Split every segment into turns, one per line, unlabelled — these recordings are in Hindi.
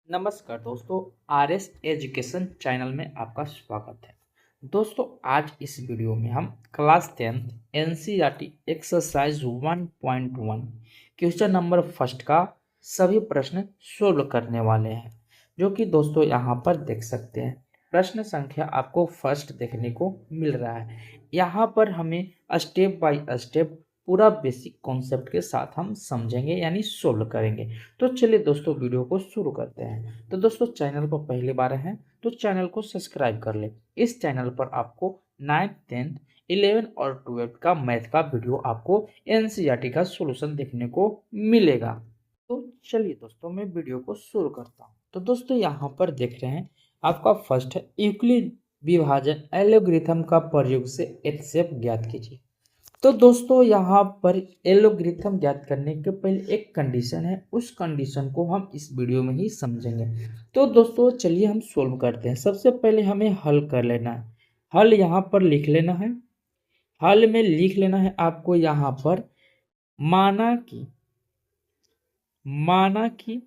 नमस्कार दोस्तों, आर एस एजुकेशन चैनल में आपका स्वागत है। दोस्तों, आज इस वीडियो में हम class 10th NCERT exercise 1.1 question number first का सभी प्रश्न सोल्व करने वाले हैं, जो कि दोस्तों यहाँ पर देख सकते हैं। प्रश्न संख्या आपको फर्स्ट देखने को मिल रहा है। यहाँ पर हमें स्टेप बाय स्टेप पूरा बेसिक कॉन्सेप्ट के साथ हम समझेंगे, यानी सोल्व करेंगे। तो चलिए दोस्तों, वीडियो को शुरू करते हैं। तो दोस्तों, चैनल पर पहली बार हैं तो चैनल को सब्सक्राइब कर ले। इस चैनल पर आपको 9th 10th 11 और 12 का मैथ का वीडियो आपको एनसीईआरटी का सॉल्यूशन देखने को मिलेगा। तो चलिए दोस्तों, मैं वीडियो को शुरू करता हूँ। तो दोस्तों, यहाँ पर देख रहे हैं, आपका फर्स्ट है यूक्लिड विभाजन एलोग्रिथम का प्रयोग से एचसीएफ ज्ञात कीजिए। तो दोस्तों, यहाँ पर एलोग्रिथम ज्ञात करने के पहले एक कंडीशन है, उस कंडीशन को हम इस वीडियो में ही समझेंगे। तो दोस्तों, चलिए हम सोल्व करते हैं। सबसे पहले हमें हल कर लेना है। हल यहाँ पर लिख लेना है। हल में लिख लेना है आपको यहाँ पर माना कि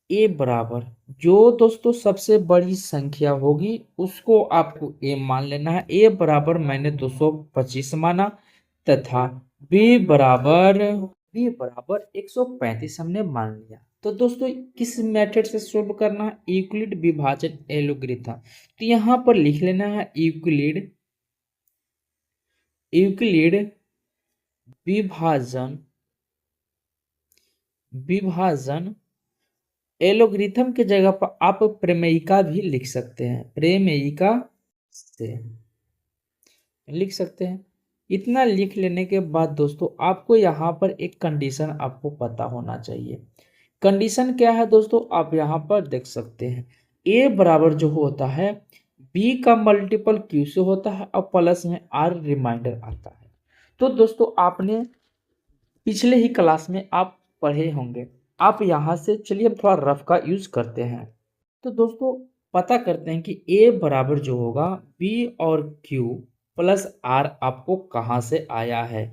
ए बराबर, जो दोस्तों सबसे बड़ी संख्या होगी उसको आपको ए मान लेना है। ए बराबर मैंने 225 माना तथा बी बराबर 135 हमने मान लिया। तो दोस्तों, किस मेथड से सोल्व करना है? यूक्लिड विभाजन एलोग्रिथम। तो यहाँ पर लिख लेना है यूक्लिड विभाजन एलोग्रिथम की जगह पर आप प्रमेयिका भी लिख सकते हैं। प्रमेयिका से लिख सकते हैं। इतना लिख लेने के बाद दोस्तों, आपको यहाँ पर एक कंडीशन आपको पता होना चाहिए। कंडीशन क्या है दोस्तों? आप यहाँ पर देख सकते हैं, ए बराबर जो होता है बी का मल्टीपल क्यू से होता है और प्लस में आर रिमाइंडर आता है। तो दोस्तों, आपने पिछले ही क्लास में आप पढ़े होंगे। आप यहाँ से चलिए हम थोड़ा रफ का यूज करते हैं। तो दोस्तों, पता करते हैं कि ए बराबर जो होगा बी और क्यू प्लस आर आपको कहाँ से आया है।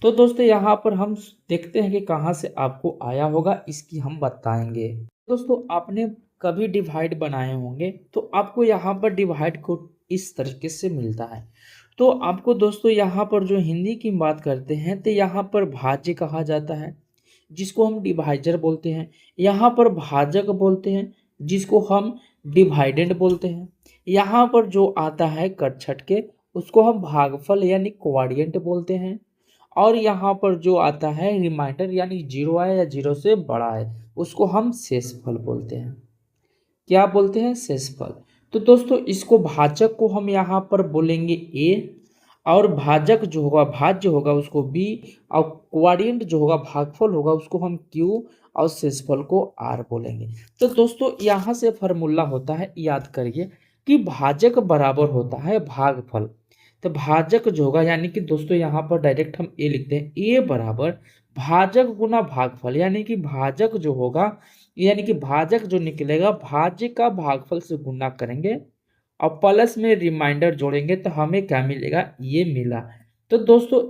तो दोस्तों, यहाँ पर हम देखते हैं कि कहाँ से आपको आया होगा, इसकी हम बताएंगे। दोस्तों, आपने कभी डिवाइड बनाए होंगे तो आपको यहाँ पर डिवाइड को इस तरीके से मिलता है। तो आपको दोस्तों यहाँ पर जो हिंदी की बात करते हैं तो यहाँ पर भाज्य कहा जाता है, जिसको हम डिवाइजर बोलते हैं। यहाँ पर भाजक बोलते हैं, जिसको हम डिवाइडेंड बोलते हैं। यहाँ पर जो आता है कटछट के, उसको हम भागफल यानी क्वाड्रेंट बोलते हैं। और यहाँ पर जो आता है रिमाइंडर यानी जीरो है या जीरो से बड़ा है, उसको हम शेषफल बोलते हैं। क्या बोलते हैं? शेषफल। तो दोस्तों, इसको भाजक को हम यहाँ पर बोलेंगे ए, और भाजक जो होगा भाज्य होगा उसको बी, और क्वाड्रेंट जो होगा भागफल होगा उसको हम क्यू, और शेषफल को आर बोलेंगे। तो दोस्तों, यहाँ से फॉर्मूला होता है, याद करिए कि भाजक बराबर होता है भागफल। तो भाजक जो होगा, यानी कि दोस्तों यहाँ पर डायरेक्ट हम ए लिखते हैं, ए बराबर भाजक गुना भागफल, यानी कि भाजक जो होगा, यानी कि भाजक जो निकलेगा भाज्य का भागफल से गुना करेंगे और प्लस में रिमाइंडर जोड़ेंगे तो हमें क्या मिलेगा? ये मिला। तो दोस्तों,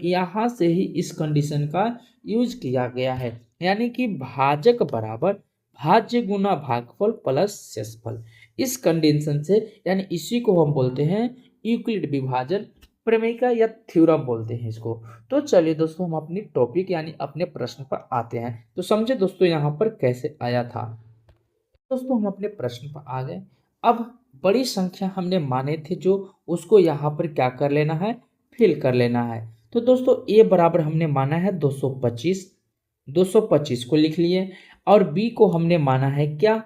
यहाँ से ही इस कंडीशन का यूज किया गया है, यानी कि भाजक बराबर भाज्य गुना भागफल प्लस शेषफल। इस कंडीशन से, यानी इसी को हम बोलते हैं यूक्लिड विभाजन प्रमेयिका या थ्योरम बोलते हैं इसको। तो चलिए दोस्तों, हम अपनी टॉपिक यानी अपने प्रश्न पर आते हैं। तो समझे दोस्तों यहाँ पर कैसे आया था। दोस्तों, हम अपने प्रश्न पर आ गए। अब बड़ी संख्या हमने माने थे जो, उसको यहाँ पर क्या कर लेना है? फिल कर लेना है। तो दोस्तों, ए बराबर हमने माना है 225, 225 को लिख लिए, और बी को हमने माना है क्या?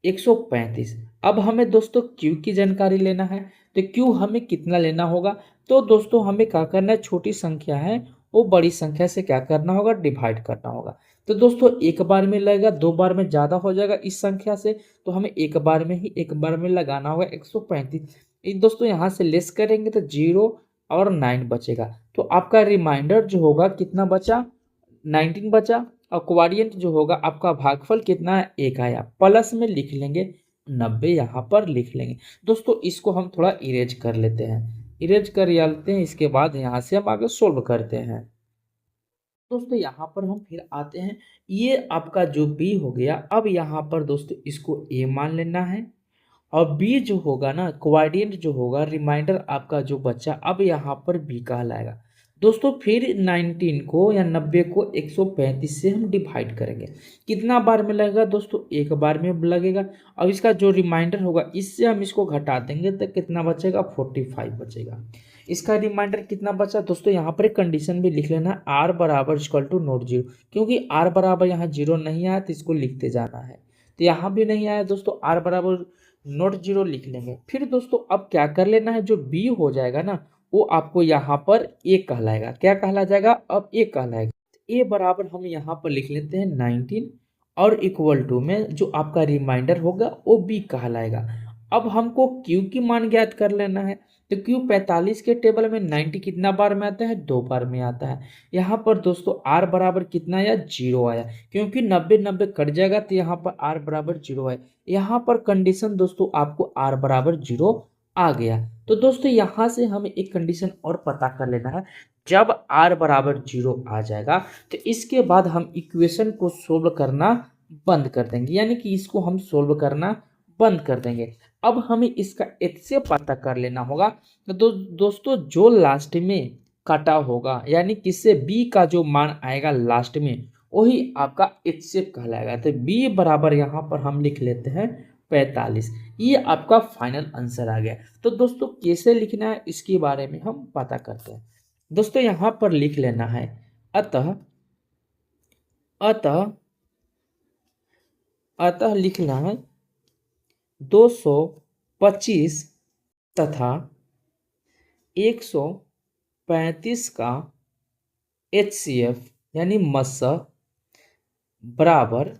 135। अब हमें दोस्तों क्यू की जानकारी लेना है। तो क्यू हमें कितना लेना होगा? तो दोस्तों, हमें क्या करना है? छोटी संख्या है वो बड़ी संख्या से क्या करना होगा? डिवाइड करना होगा। तो दोस्तों, एक बार में लगेगा, दो बार में ज़्यादा हो जाएगा इस संख्या से, तो हमें एक बार में लगाना होगा 135। दोस्तों, यहाँ से लेस करेंगे तो 0 और 9 बचेगा। तो आपका रिमाइंडर जो होगा कितना बचा? 19 बचा। और क्वाड्रेंट जो होगा आपका भागफल कितना है? 1 आया। प्लस में लिख लेंगे 90, यहाँ पर लिख लेंगे। दोस्तों, इसको हम थोड़ा इरेज कर लेते हैं, इरेज कर लेते हैं। इसके बाद यहाँ से हम आगे सोल्व करते हैं। दोस्तों यहाँ पर हम फिर आते हैं, ये आपका जो बी हो गया, अब यहाँ पर दोस्तों इसको ए मान लेना है, और बी जो होगा ना, क्वाड्रेंट जो होगा, रिमाइंडर आपका जो बच्चा अब यहाँ पर बी कहलाएगा। दोस्तों फिर 19 को या 90 को 135 से हम डिवाइड करेंगे, कितना बार में लगेगा दोस्तों, एक बार में लगेगा। अब इसका जो रिमाइंडर होगा इससे हम इसको घटा देंगे तो कितना बचेगा, 45 बचेगा। इसका रिमाइंडर कितना बचा दोस्तों, यहाँ पर एक कंडीशन भी लिख लेना, आर बराबर इक्वल टू नोट जीरो, क्योंकि आर बराबर यहाँ जीरो नहीं आया तो इसको लिखते जाना है। तो यहाँ भी नहीं आया दोस्तों, आर बराबर नोट जीरो लिख लेंगे। फिर दोस्तों अब क्या कर लेना है, जो बी हो जाएगा ना वो आपको यहाँ पर ए कहलाएगा। क्या कहला जाएगा, अब ए कहलाएगा। ए बराबर हम यहाँ पर लिख लेते हैं 19, और इक्वल टू में जो आपका रिमाइंडर होगा वो बी कहलाएगा। अब हमको क्यू की मान ज्ञात कर लेना है, तो क्यू 45 के टेबल में 90 कितना बार में आता है, 2 बार में आता है। यहाँ पर दोस्तों आर बराबर कितना आया, 0 आया, क्योंकि 90 90 कट जाएगा तो यहाँ पर आर बराबर 0 आया। यहाँ पर कंडीशन दोस्तों आपको आर बराबर 0 आ गया। तो दोस्तों यहाँ से हमें एक कंडीशन और पता कर लेना है, जब आर बराबर 0 आ जाएगा तो इसके बाद हम इक्वेशन को सोल्व करना बंद कर देंगे, यानी कि इसको हम सोल्व करना बंद कर देंगे। अब हमें इसका एच से पता कर लेना होगा। तो दोस्तों जो लास्ट में कटा होगा, यानी किससे, बी का जो मान आएगा लास्ट में, वही आपका एच से कहलाएगा। तो बी बराबर यहाँ पर हम लिख लेते हैं 45। ये आपका फाइनल आंसर आ गया। तो दोस्तों कैसे लिखना है इसके बारे में हम पता करते हैं। दोस्तों यहाँ पर लिख लेना है, अतः अतः अतः लिखना है 225 तथा 135 का HCF यानी मस्सा बराबर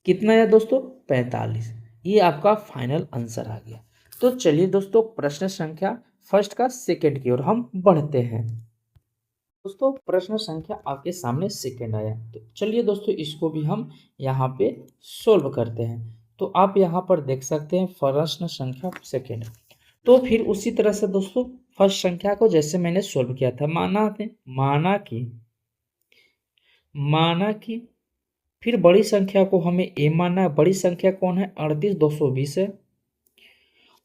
कितना है दोस्तों, 45। ये आपका फाइनल आंसर आ गया। तो चलिए दोस्तों प्रश्न संख्या फर्स्ट का सेकंड की ओर हम बढ़ते हैं। दोस्तों प्रश्न संख्या आपके सामने सेकंड आया, तो चलिए दोस्तों इसको भी हम यहाँ पे सोल्व करते हैं। तो आप यहाँ पर देख सकते हैं प्रश्न संख्या सेकंड। तो फिर उसी तरह से दोस्तों फर्स्ट संख्या को जैसे मैंने सोल्व किया था, माना कि फिर बड़ी संख्या को हमें ए मानना है। बड़ी संख्या कौन है, 38220 है,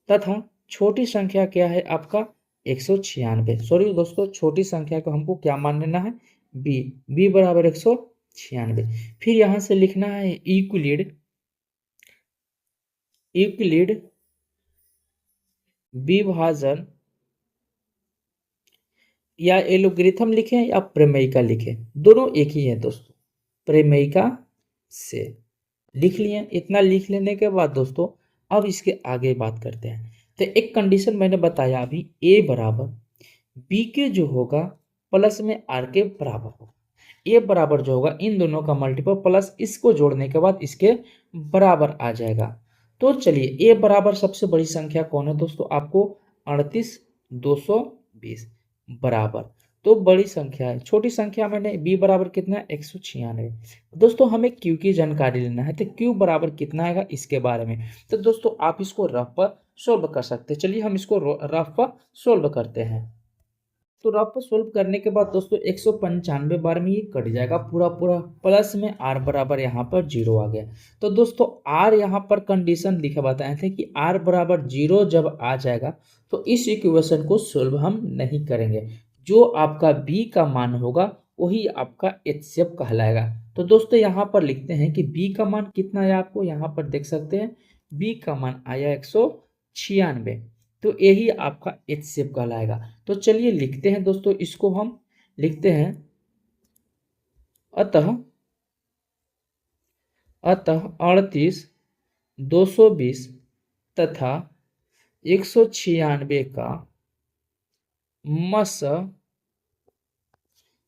तथा छोटी संख्या क्या है आपका 196। सॉरी दोस्तों, छोटी संख्या को हमको क्या मान लेना है, बी। बी बराबर 196। फिर यहां से लिखना है यूक्लिड विभाजन, या एलोग्रिथम लिखें या प्रमेयिका लिखें, दोनों एक ही है दोस्तों। प्रमेयिका से लिख लिए। इतना लिख लेने के बाद दोस्तों अब इसके आगे बात करते हैं। तो एक कंडीशन मैंने बताया अभी, ए बराबर बी के जो होगा प्लस में आर के बराबर होगा। ए बराबर जो होगा इन दोनों का मल्टीपल प्लस इसको जोड़ने के बाद इसके बराबर आ जाएगा। तो चलिए ए बराबर सबसे बड़ी संख्या कौन है दोस्तों, आपको 38220 बराबर, तो बड़ी संख्या है। छोटी संख्या मैंने बी बराबर कितना है, 196। दोस्तों हमें क्यू की जानकारी लेना है, तो क्यू बराबर कितना आएगा इसके बारे में। तो दोस्तों आप इसको रफ पर सोल्व कर सकते हैं। चलिए हम इसको रफ पर सोल्व करते हैं। तो रफ पर सोल्व करने के बाद दोस्तों 195 बार में ये कट जाएगा पूरा पूरा, प्लस में आर बराबर यहाँ पर 0 आ गया। तो दोस्तों आर यहाँ पर कंडीशन लिखे बताए थे कि आर बराबर 0 जब आ जाएगा तो इस इक्वेशन को सोल्व हम नहीं करेंगे। जो आपका बी का मान होगा वही आपका एचसीएफ कहलाएगा। तो दोस्तों यहाँ पर लिखते हैं कि बी का मान कितना है, आपको यहाँ पर देख सकते हैं बी का मान आया 196, तो यही आपका एचसीएफ कहलाएगा। तो चलिए लिखते हैं दोस्तों, इसको हम लिखते हैं, अतः 38220 तथा 196 का मस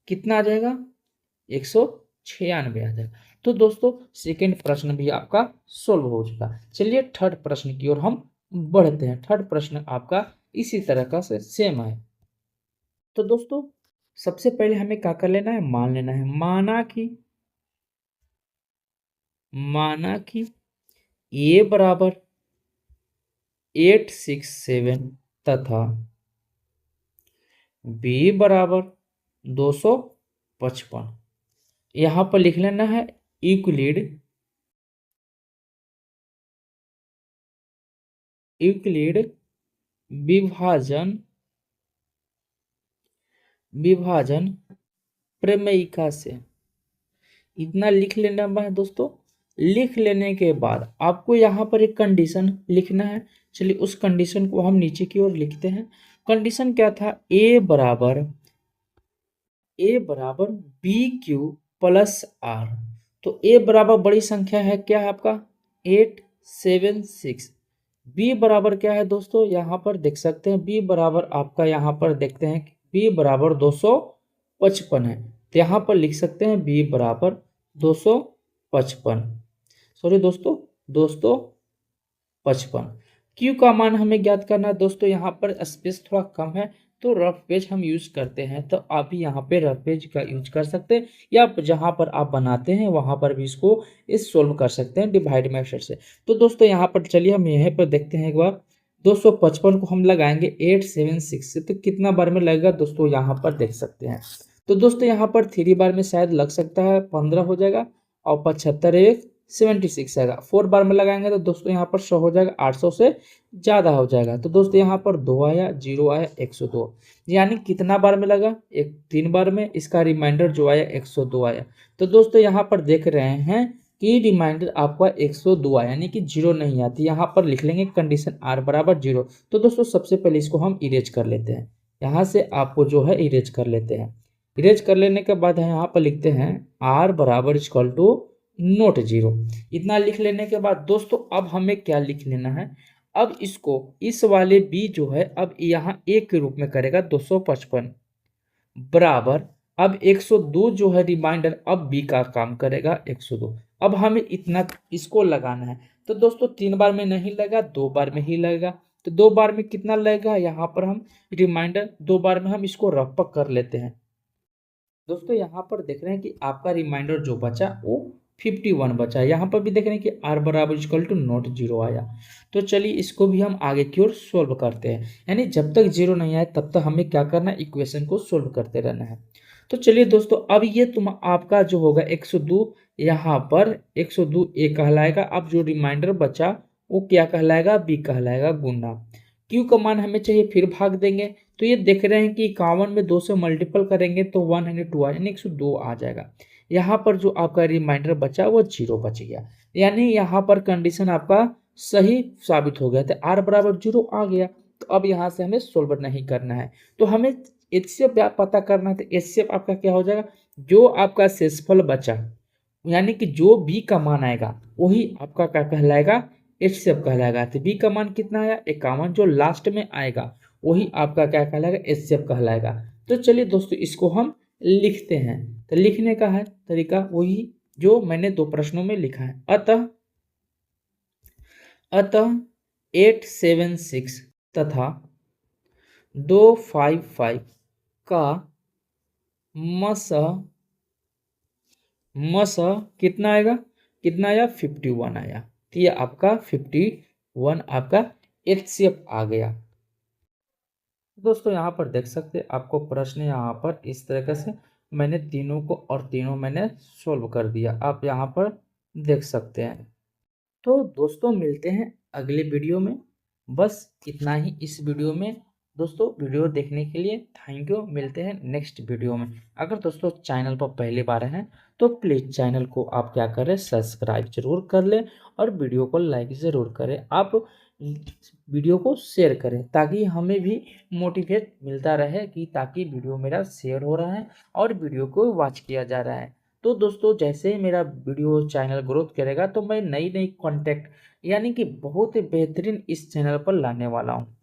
कितना आ जाएगा, 196 आ जाएगा। तो दोस्तों सेकंड प्रश्न भी आपका सोल्व हो चुका। चलिए थर्ड प्रश्न की ओर हम बढ़ते हैं। थर्ड प्रश्न आपका इसी तरह का से सेम है। तो दोस्तों सबसे पहले हमें क्या कर लेना है, मान लेना है। माना कि ए बराबर 867 तथा बी बराबर 255। यहाँ पर लिख लेना है यूक्लिड यूक्लिड विभाजन विभाजन प्रमेयिका से। इतना लिख लेना है दोस्तों। लिख लेने के बाद आपको यहाँ पर एक कंडीशन लिखना है। चलिए उस कंडीशन को हम नीचे की ओर लिखते हैं। कंडीशन क्या था? ए बराबर बी क्यू प्लस आर। तो ए बराबर बड़ी संख्या है, क्या है आपका 876। बी बराबर क्या है दोस्तों? यहाँ पर देख सकते हैं बी बराबर आपका, यहाँ पर देखते हैं बी बराबर 255 है। तो यहाँ पर लिख सकते हैं बी बराबर 255, सॉरी दोस्तों 255। क्यू का मान हमें ज्ञात करना है दोस्तों। यहाँ पर स्पेस थोड़ा कम है तो रफ पेज हम यूज करते हैं, तो आप भी यहाँ पे रफ पेज का यूज कर सकते हैं, या जहाँ पर आप बनाते हैं वहाँ पर भी इसको सोल्व कर सकते हैं डिवाइड मेथड से। तो दोस्तों यहाँ पर चलिए हम यहाँ पर देखते हैं एक बार। 255 को हम लगाएंगे 876 से, तो कितना बार में लगेगा दोस्तों यहाँ पर देख सकते हैं। तो दोस्तों यहाँ पर 3 बार में शायद लग सकता है 15 हो जाएगा, और 75 एक 76 आएगा। 4 बार में लगाएंगे तो दोस्तों यहाँ पर 100 हो जाएगा, 800 से ज़्यादा हो जाएगा। तो दोस्तों यहाँ पर 2 आया, 0 आया, 102, यानी कितना बार में लगा? 3 बार में। इसका रिमाइंडर जो आया 102 आया। तो दोस्तों यहाँ पर देख रहे हैं कि रिमाइंडर आपका 102 आया, यानी कि 0 नहीं आती। यहाँ पर लिख लेंगे कंडीशन आर बराबर 0। तो दोस्तों सबसे पहले इसको हम इरेज कर लेते हैं। यहाँ से आपको जो है इरेज कर लेते हैं। इरेज कर लेने के बाद यहाँ पर लिखते हैं आर बराबर इक्वल टू नोट 0। इतना लिख लेने के बाद दोस्तों अब हमें क्या लिख लेना है? अब इसको इस वाले बी जो है अब यहाँ ए के रूप में करेगा 255 बराबर, अब 102 जो है रिमाइंडर अब बी का काम करेगा 102। अब हमें इतना इसको लगाना है। तो दोस्तों 3 बार में नहीं लगा, 2 बार में ही लगेगा। तो 2 बार में कितना लगेगा? यहाँ पर हम रिमाइंडर 2 बार में हम इसको रफ कर लेते हैं। दोस्तों यहाँ पर देख रहे हैं कि आपका रिमाइंडर जो बचा वो 51 बचा। यहाँ पर भी देख रहे हैं कि आर बराबर इक्वल टू नॉट 0 आया। तो चलिए इसको भी हम आगे की ओर सोल्व करते हैं, यानी जब तक 0 नहीं आए तब तक हमें क्या करना है? इक्वेशन को सोल्व करते रहना है। तो चलिए दोस्तों अब ये आपका जो होगा 102, यहाँ पर 102 ए कहलाएगा। अब जो रिमाइंडर बचा वो क्या कहलाएगा? बी कहलाएगा गुना। क्यू का मान हमें चाहिए, फिर भाग देंगे। तो ये देख रहे हैं कि 51 में 2 से मल्टीपल करेंगे तो 102 यानी 102 आ जाएगा। यहाँ पर जो आपका रिमाइंडर बचा वो 0 बच गया, यानी यहाँ पर कंडीशन आपका सही साबित हो गया। तो आर बराबर 0 आ गया। तो अब यहाँ से हमें सोल्व नहीं करना है, तो हमें एचसीएफ पता करना है। तो एचसीएफ आपका क्या हो जाएगा? जो आपका शेषफल बचा, यानी कि जो बी का मान आएगा वही आपका क्या कहलाएगा? एचसीएफ कहलाएगा। तो बी का मान कितना आया? 51। जो लास्ट में आएगा वही आपका क्या कहलाएगा? एचसीएफ कहलाएगा। तो चलिए दोस्तों इसको हम लिखते हैं। तो लिखने का है तरीका वही जो मैंने 2 प्रश्नों में लिखा है। अतः 876 तथा 255 का मसह कितना आएगा? कितना आया? 51 आया। तो ये आपका 51 आपका एचसीएफ आ गया। दोस्तों यहाँ पर देख सकते हैं आपको प्रश्न यहाँ पर इस तरीके से मैंने तीनों को और तीनों मैंने सोल्व कर दिया, आप यहाँ पर देख सकते हैं। तो दोस्तों मिलते हैं अगले वीडियो में। बस इतना ही इस वीडियो में। दोस्तों वीडियो देखने के लिए थैंक यू। मिलते हैं नेक्स्ट वीडियो में। अगर दोस्तों चैनल पर पहली बार हैं तो प्लीज़ चैनल को आप क्या करें? सब्सक्राइब जरूर कर लें और वीडियो को लाइक ज़रूर करें। आप वीडियो को शेयर करें ताकि हमें भी मोटिवेट मिलता रहे कि ताकि वीडियो मेरा शेयर हो रहा है और वीडियो को वॉच किया जा रहा है। तो दोस्तों जैसे ही मेरा वीडियो चैनल ग्रोथ करेगा तो मैं नई नई कंटेंट यानी कि बहुत बेहतरीन इस चैनल पर लाने वाला हूँ।